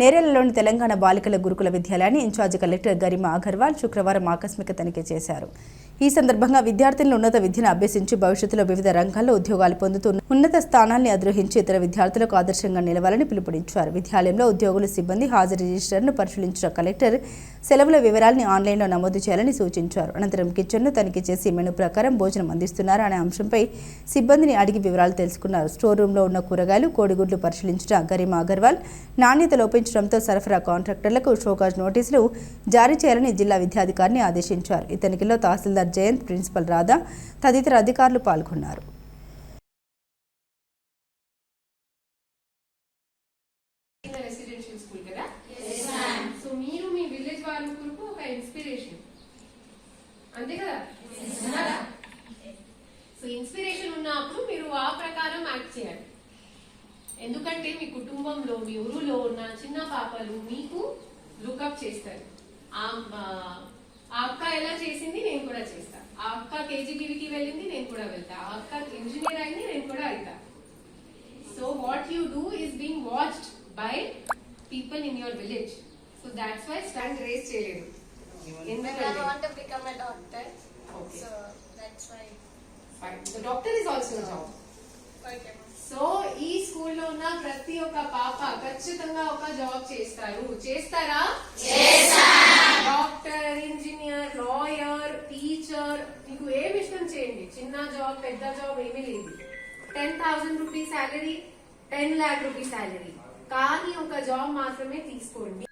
నేరేళ్లలోని తెలంగాణ బాలికల గురుకుల విద్యాలయాన్ని incharge collector Garima Agarwal శుక్రవారం ఆకస్మిక తనిఖీ చేశారు. ఈ సందర్భంగా విద్యార్థులను ఉన్నత విద్యను అభ్యసించి భవిష్యత్తులో వివిధ రంగాల్లో ఉద్యోగాలు పొందుతూ ఉన్నత స్థానాన్ని అధిరోహించి ఇతర విద్యార్థులకు ఆదర్శంగా నిలవాలని పిలుపునిచ్చారు. విద్యాలయంలో ఉద్యోగులు సిబ్బంది హాజరు రిజిస్టర్ను పరిశీలించిన కలెక్టర్ సెలవుల వివరాలను ఆన్లైన్లో నమోదు చేయాలని సూచించారు. అనంతరం కిచెన్ను తనిఖీ చేసి మెనూ ప్రకారం భోజనం అందిస్తున్నారా అనే అంశంపై సిబ్బందిని అడిగి వివరాలు తెలుసుకున్నారు. స్టోర్ రూమ్లో ఉన్న కూరగాయలు, కోడిగుడ్లు పరిశీలించిన గరిమా అగర్వాల్ నాణ్యత లోపించడంతో సరఫరా కాంట్రాక్టర్లకు షోకాజ్ నోటీసులు జారీ చేయాలని జిల్లా విద్యాధికారిని ఆదేశించారు. ఈ తనిఖీలో తహసీల్దార్ జయంత్, ప్రిన్సిపల్ రాధా తదితర అధికారులు పాల్గొన్నారు. ఇన్స్పిరేషన్ ఉన్నప్పుడు మీరు ఆ ప్రకారం యాక్ట్ చేయాలి. ఎందుకంటే మీ కుటుంబంలో మీ ఊరులో ఉన్న చిన్న పాపలు మీకు లుకప్ చేస్తారు. ఆ అక్క ఎలా చేసింది నేను కూడా చేస్తా, ఆ అక్క కేజీబీవీకి వెళ్ళింది నేను కూడా వెళ్తా, ఆ అక్క ఇంజనీర్ అయింది నేను కూడా అవుతా. So what you do is being watched by people in your village. So that's why stand race చేయలేదు. The doctor is also a job. So ఈ స్కూల్లో ఉన్న ప్రతి ఒక్క పాప ఖచ్చితంగా ఒక జాబ్ చేస్తారా? డాక్టర్, ఇంజనీర్, లాయర్, టీచర్, మీకు ఏమి ఇష్టం చేయండి. చిన్న జాబ్ పెద్ద జాబ్ ఏమీ లేదు. 10,000 rupees salary, 10 lakh rupees salary, కానీ ఒక జాబ్ మాత్రమే తీసుకోండి.